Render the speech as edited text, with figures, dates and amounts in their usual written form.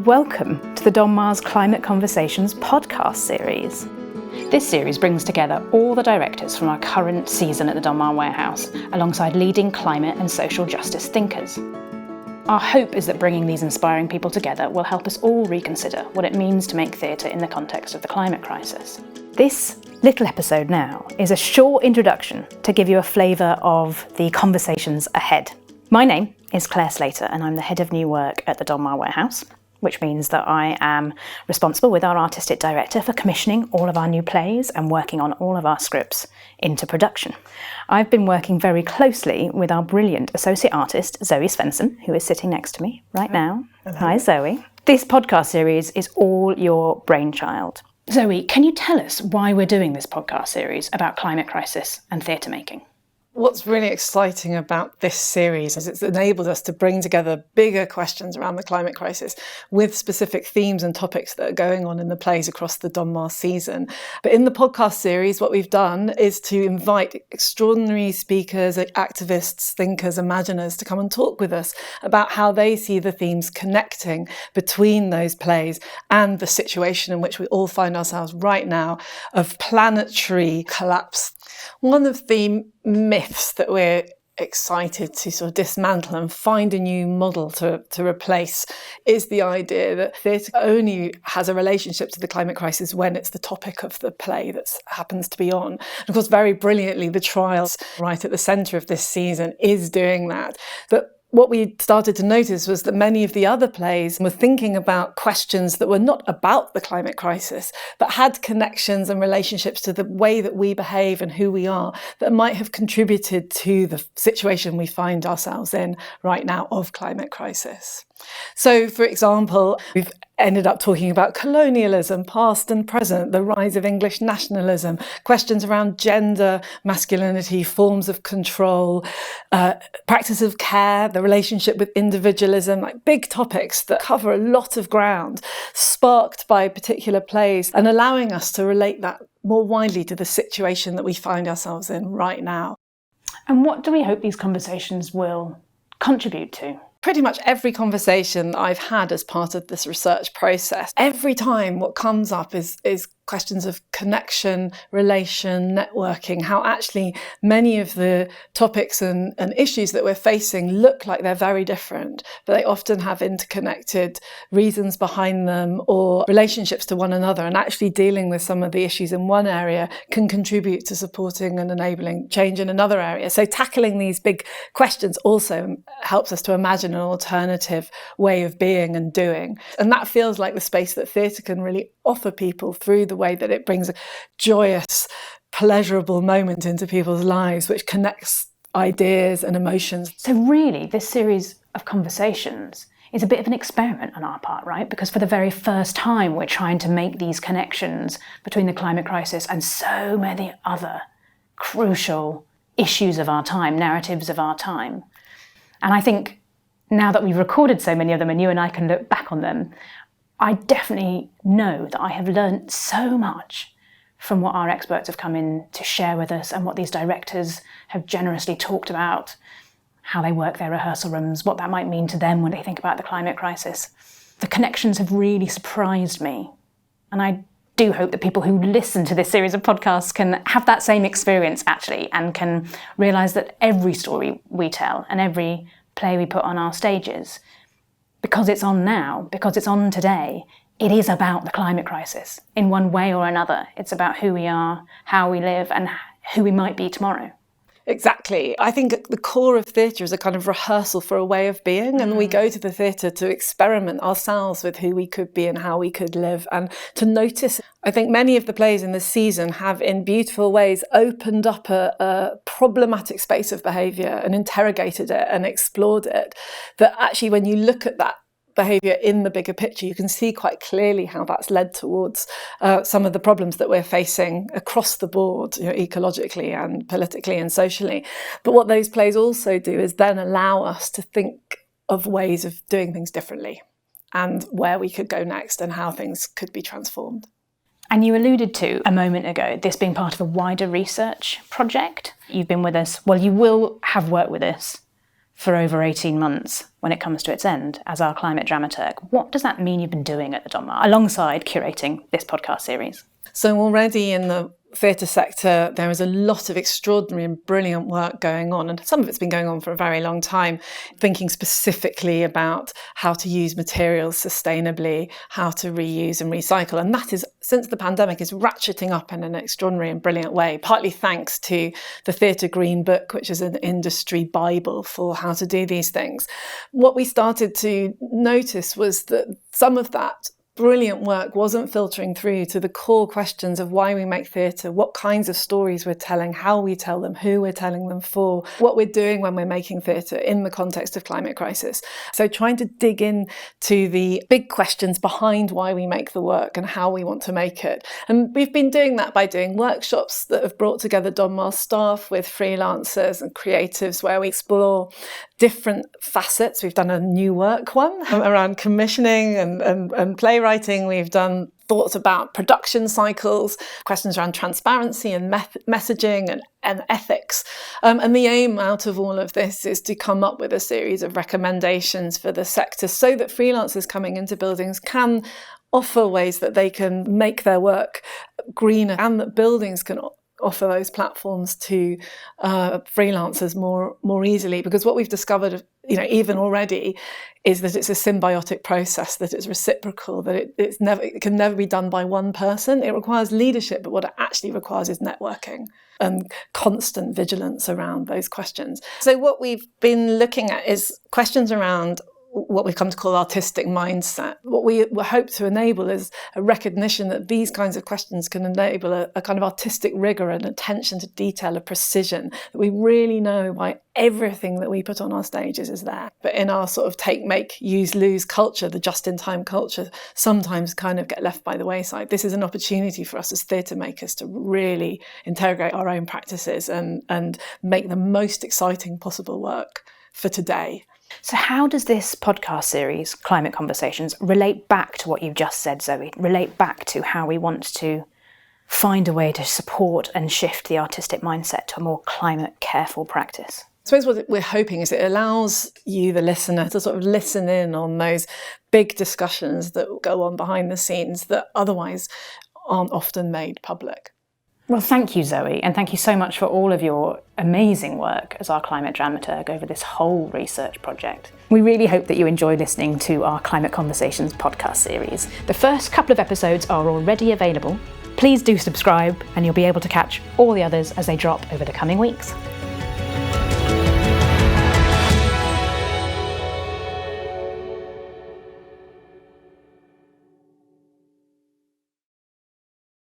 Welcome to the Donmar's Climate Conversations podcast series. This series brings together all the directors from our current season at the Donmar Warehouse, alongside leading climate and social justice thinkers. Our hope is that bringing these inspiring people together will help us all reconsider what it means to make theatre in the context of the climate crisis. This little episode now is a short introduction to give you a flavour of the conversations ahead. My name is Clare Slater and I'm the head of new work at the Donmar Warehouse, which means that I am responsible with our artistic director for commissioning all of our new plays and working on all of our scripts into production. I've been working very closely with our brilliant associate artist, Svendsen, who is sitting next to me right now. Hello. Hi, Zoe. This podcast series is all your brainchild. Zoe, can you tell us why we're doing this podcast series about climate crisis and theatre making? What's really exciting about this series is it's enabled us to bring together bigger questions around the climate crisis with specific themes and topics that are going on in the plays across the Donmar season. But in the podcast series, what we've done is to invite extraordinary speakers, activists, thinkers, imaginers to come and talk with us about how they see the themes connecting between those plays and the situation in which we all find ourselves right now of planetary collapse. One of the myths that we're excited to sort of dismantle and find a new model to replace is the idea that theatre only has a relationship to the climate crisis when it's the topic of the play that happens to be on. And of course, very brilliantly, The Trials, right at the centre of this season, is doing that. But what we started to notice was that many of the other plays were thinking about questions that were not about the climate crisis, but had connections and relationships to the way that we behave and who we are that might have contributed to the situation we find ourselves in right now of climate crisis. So, for example, we've ended up talking about colonialism, past and present, the rise of English nationalism, questions around gender, masculinity, forms of control, practice of care, the relationship with individualism, like big topics that cover a lot of ground, sparked by particular plays and allowing us to relate that more widely to the situation that we find ourselves in right now. And what do we hope these conversations will contribute to? Pretty much every conversation I've had as part of this research process, every time what comes up is questions of connection, relation, networking, how actually many of the topics and issues that we're facing look like they're very different, but they often have interconnected reasons behind them or relationships to one another, and actually dealing with some of the issues in one area can contribute to supporting and enabling change in another area. So tackling these big questions also helps us to imagine an alternative way of being and doing. And that feels like the space that theatre can really offer people through the way that it brings a joyous, pleasurable moment into people's lives, which connects ideas and emotions. So really, this series of conversations is a bit of an experiment on our part, right? Because for the very first time, we're trying to make these connections between the climate crisis and so many other crucial issues of our time, narratives of our time. And I think now that we've recorded so many of them and you and I can look back on them, I definitely know that I have learned so much from what our experts have come in to share with us and what these directors have generously talked about, how they work their rehearsal rooms, what that might mean to them when they think about the climate crisis. The connections have really surprised me. And I do hope that people who listen to this series of podcasts can have that same experience actually and can realise that every story we tell and every play we put on our stages, because it's on now, because it's on today, it is about the climate crisis in one way or another. It's about who we are, how we live, and who we might be tomorrow. Exactly. I think at the core of theatre is a kind of rehearsal for a way of being, and we go to the theatre to experiment ourselves with who we could be and how we could live, and to notice. I think many of the plays in this season have in beautiful ways opened up a problematic space of behaviour and interrogated it and explored it, that actually when you look at that behaviour in the bigger picture, you can see quite clearly how that's led towards some of the problems that we're facing across the board, ecologically and politically and socially. But what those plays also do is then allow us to think of ways of doing things differently and where we could go next and how things could be transformed. And you alluded to a moment ago, this being part of a wider research project. You've been with us, well, you will have worked with us for over 18 months when it comes to its end as our climate dramaturg. What does that mean you've been doing at the Donmar, alongside curating this podcast series? So already in the theatre sector, there is a lot of extraordinary and brilliant work going on, and some of it's been going on for a very long time, thinking specifically about how to use materials sustainably, how to reuse and recycle. And that is, since the pandemic, is ratcheting up in an extraordinary and brilliant way, partly thanks to the Theatre Green Book, which is an industry bible for how to do these things. What we started to notice was that some of that brilliant work wasn't filtering through to the core questions of why we make theatre, what kinds of stories we're telling, how we tell them, who we're telling them for, what we're doing when we're making theatre in the context of climate crisis. So trying to dig in to the big questions behind why we make the work and how we want to make it. And we've been doing that by doing workshops that have brought together Donmar staff with freelancers and creatives, where we explore different facets. We've done a new work one around commissioning and playwriting. We've done thoughts about production cycles, questions around transparency and messaging and ethics. And the aim out of all of this is to come up with a series of recommendations for the sector so that freelancers coming into buildings can offer ways that they can make their work greener, and that buildings can offer those platforms to freelancers more easily. Because what we've discovered, even already, is that it's a symbiotic process, that it's reciprocal, that it can never be done by one person. It requires leadership, but what it actually requires is networking and constant vigilance around those questions. So what we've been looking at is questions around what we've come to call artistic mindset. What we hope to enable is a recognition that these kinds of questions can enable a kind of artistic rigour and attention to detail, a precision, that we really know why everything that we put on our stages is there. But in our sort of take, make, use, lose culture, the just-in-time culture, sometimes kind of get left by the wayside. This is an opportunity for us as theatre makers to really interrogate our own practices and make the most exciting possible work for today. So how does this podcast series, Climate Conversations, relate back to what you've just said, Zoe? Relate back to how we want to find a way to support and shift the artistic mindset to a more climate careful practice? I suppose what we're hoping is it allows you, the listener, to sort of listen in on those big discussions that go on behind the scenes that otherwise aren't often made public. Well, thank you, Zoe, and thank you so much for all of your amazing work as our climate dramaturg over this whole research project. We really hope that you enjoy listening to our Climate Conversations podcast series. The first couple of episodes are already available. Please do subscribe, and you'll be able to catch all the others as they drop over the coming weeks.